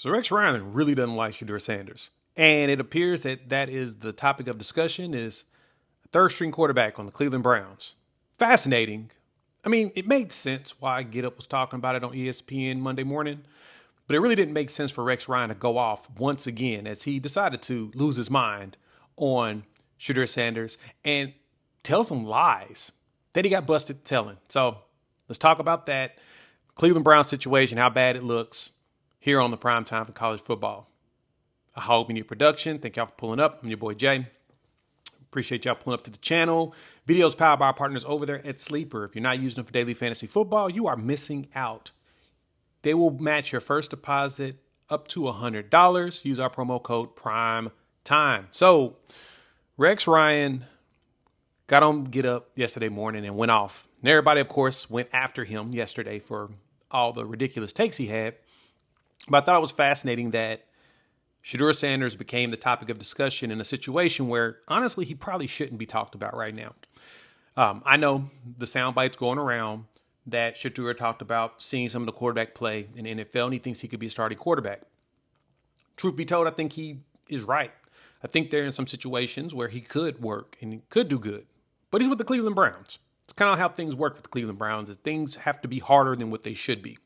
So Rex Ryan really doesn't like Shedeur Sanders. And it appears that that is the topic of discussion is a third string quarterback on the Cleveland Browns. Fascinating. I mean, it made sense why Get Up was talking about it on ESPN Monday morning, but it really didn't make sense for Rex Ryan to go off once again as he decided to lose his mind on Shedeur Sanders and tell some lies that he got busted telling. So let's talk about that Cleveland Browns situation, how bad it looks here on the prime time for college football. I hope you need production. Thank y'all for pulling up. I'm your boy Jay. Appreciate y'all pulling up to the channel. Videos powered by our partners over there at Sleeper. If you're not using them for daily fantasy football, you are missing out. They will match your first deposit up to $100. Use our promo code Prime Time. So Rex Ryan got on Get Up yesterday morning and went off. And everybody, of course, went after him yesterday for all the ridiculous takes he had. But I thought it was fascinating that Shedeur Sanders became the topic of discussion in a situation where, honestly, he probably shouldn't be talked about right now. I know the sound bites going around that Shedeur talked about seeing some of the quarterback play in the NFL, and he thinks he could be a starting quarterback. Truth be told, I think he is right. I think there are some situations where he could work and he could do good, but he's with the Cleveland Browns. It's kind of how things work with the Cleveland Browns, is things have to be harder than what they should be.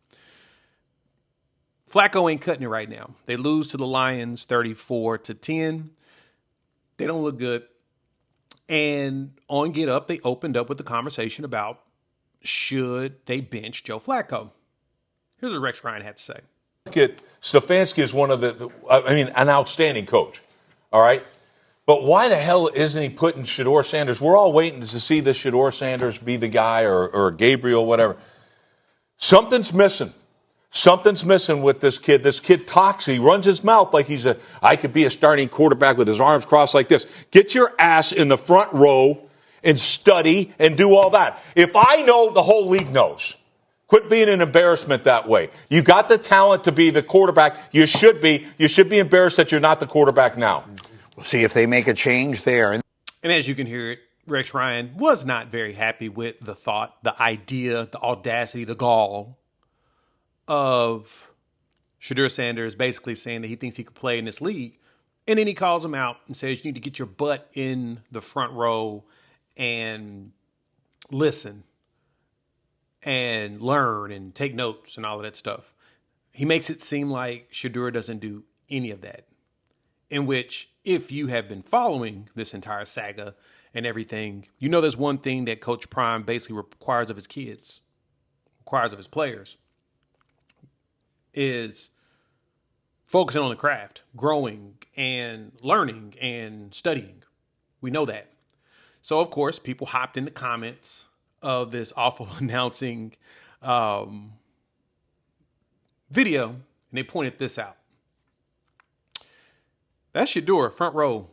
Flacco ain't cutting it right now. They lose to the Lions 34-10. They don't look good. And on Get Up, they opened up with the conversation about should they bench Joe Flacco. Here's what Rex Ryan had to say. Stefanski is one of an outstanding coach. All right. But why the hell isn't he putting Shedeur Sanders? We're all waiting to see this Shedeur Sanders be the guy or Gabriel, whatever. Something's missing. Something's missing with this kid. This kid talks. He runs his mouth like I could be a starting quarterback with his arms crossed like this. Get your ass in the front row and study and do all that. If I know, the whole league knows. Quit being an embarrassment that way. You got the talent to be the quarterback. You should be. You should be embarrassed that you're not the quarterback now. We'll see if they make a change there. And as you can hear it, Rex Ryan was not very happy with the thought, the idea, the audacity, the gall of Shedeur Sanders basically saying that he thinks he could play in this league. And then he calls him out and says, you need to get your butt in the front row and listen and learn and take notes and all of that stuff. He makes it seem like Shedeur doesn't do any of that. In which, if you have been following this entire saga and everything, you know there's one thing that Coach Prime basically requires of his kids, requires of his players, is focusing on the craft, growing and learning and studying. We know that. So, of course, people hopped in the comments of this awful announcing video, and they pointed this out. That's Shedeur, front row,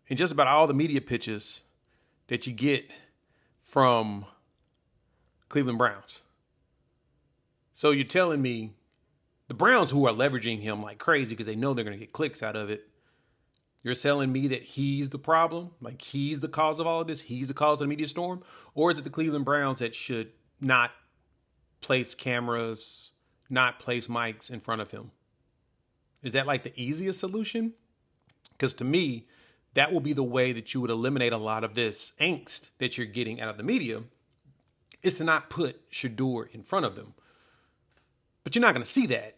in just about all the media pitches that you get from Cleveland Browns. So you're telling me the Browns, who are leveraging him like crazy because they know they're going to get clicks out of it, you're telling me that he's the problem? Like he's the cause of all of this? He's the cause of the media storm? Or is it the Cleveland Browns that should not place cameras, not place mics in front of him? Is that like the easiest solution? Because to me, that will be the way that you would eliminate a lot of this angst that you're getting out of the media, is to not put Shedeur in front of them. But you're not going to see that.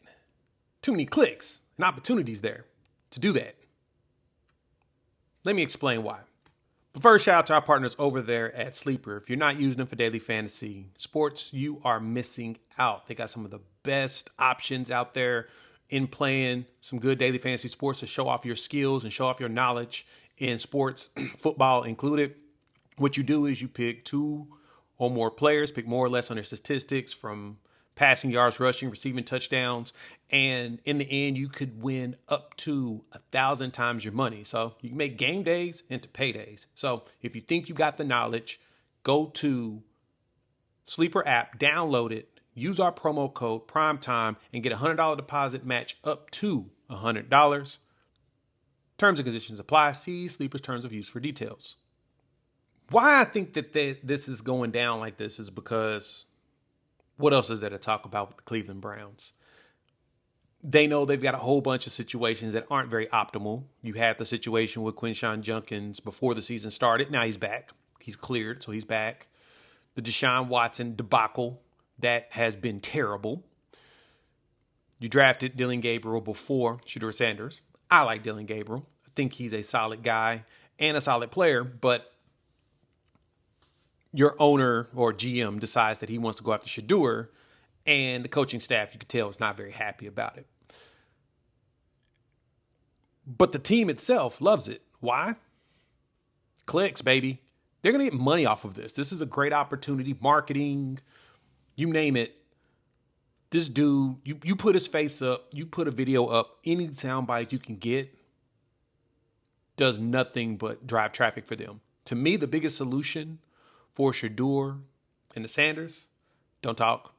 Too many clicks and opportunities there to do that. Let me explain why. But first, shout out to our partners over there at Sleeper. If you're not using them for daily fantasy sports, you are missing out. They got some of the best options out there in playing some good daily fantasy sports to show off your skills and show off your knowledge in sports, football included. What you do is you pick two or more players, pick more or less on their statistics from passing yards, rushing, receiving touchdowns. And in the end, you could win up to 1,000 times your money. So you can make game days into paydays. So if you think you got the knowledge, go to Sleeper app, download it, use our promo code PRIMETIME, and get a $100 deposit match up to $100. Terms and conditions apply. See Sleeper's terms of use for details. Why I think that this is going down like this is because what else is there to talk about with the Cleveland Browns? they know they've got a whole bunch of situations that aren't very optimal. You had the situation with Quinshon Judkins before the season started. Now he's back. He's cleared, so he's back. The Deshaun Watson debacle, that has been terrible. You drafted Dylan Gabriel before Shedeur Sanders. I like Dylan Gabriel. I think he's a solid guy and a solid player, but your owner or GM decides that he wants to go after Shedeur, and the coaching staff, you could tell, is not very happy about it. But the team itself loves it. Why? Clicks, baby. They're going to get money off of this. This is a great opportunity. Marketing, you name it. This dude, you put his face up, you put a video up, any soundbite you can get does nothing but drive traffic for them. To me, the biggest solution for Shedeur and the Sanders, don't talk.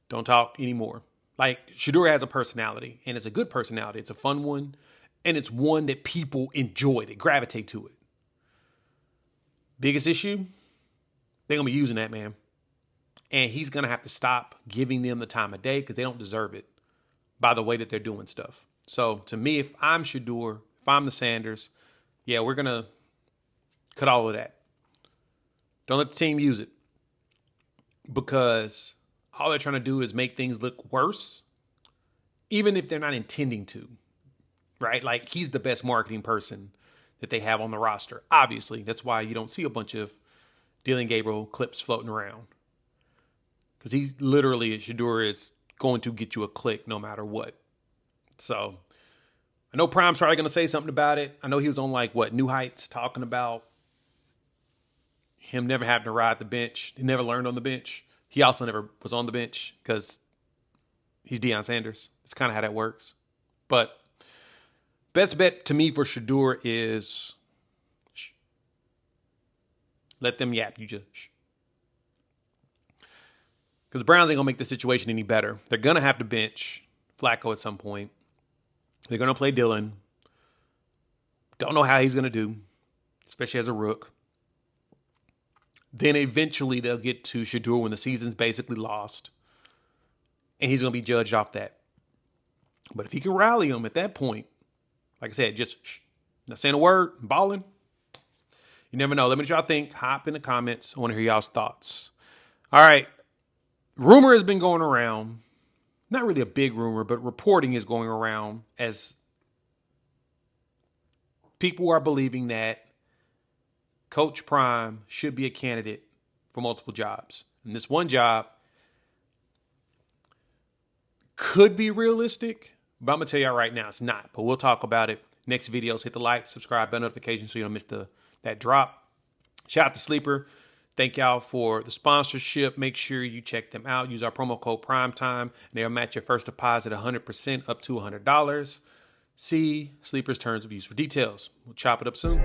Don't talk anymore. Like, Shedeur has a personality, and it's a good personality. It's a fun one, and it's one that people enjoy. They gravitate to it. Biggest issue, they're going to be using that, man. And he's going to have to stop giving them the time of day because they don't deserve it by the way that they're doing stuff. So, to me, if I'm Shedeur, if I'm the Sanders, yeah, we're going to cut all of that. Don't let the team use it because all they're trying to do is make things look worse, even if they're not intending to, right? Like, he's the best marketing person that they have on the roster. Obviously, that's why you don't see a bunch of Dylan Gabriel clips floating around. Because he's literally, Shedeur is going to get you a click no matter what. So, I know Prime's probably going to say something about it. I know he was on, New Heights talking about him never having to ride the bench. He never learned on the bench. He also never was on the bench because he's Deion Sanders. It's kind of how that works. But best bet to me for Shedeur is let them yap. You just because the Browns ain't going to make the situation any better. They're going to have to bench Flacco at some point. They're going to play Dylan. Don't know how he's going to do, especially as a rook. Then eventually they'll get to Shedeur when the season's basically lost. And he's going to be judged off that. But if he can rally them at that point, like I said, just not saying a word, balling. You never know. Let me know what y'all think. Hop in the comments. I want to hear y'all's thoughts. All right. Rumor has been going around. Not really a big rumor, but reporting is going around as people are believing that Coach Prime should be a candidate for multiple jobs. And this one job could be realistic, but I'm going to tell y'all right now it's not. But we'll talk about it. Next videos, hit the like, subscribe, bell notification so you don't miss that drop. Shout out to Sleeper. Thank y'all for the sponsorship. Make sure you check them out. Use our promo code PRIMETIME, and they'll match your first deposit 100% up to $100. See Sleeper's terms of use for details. We'll chop it up soon.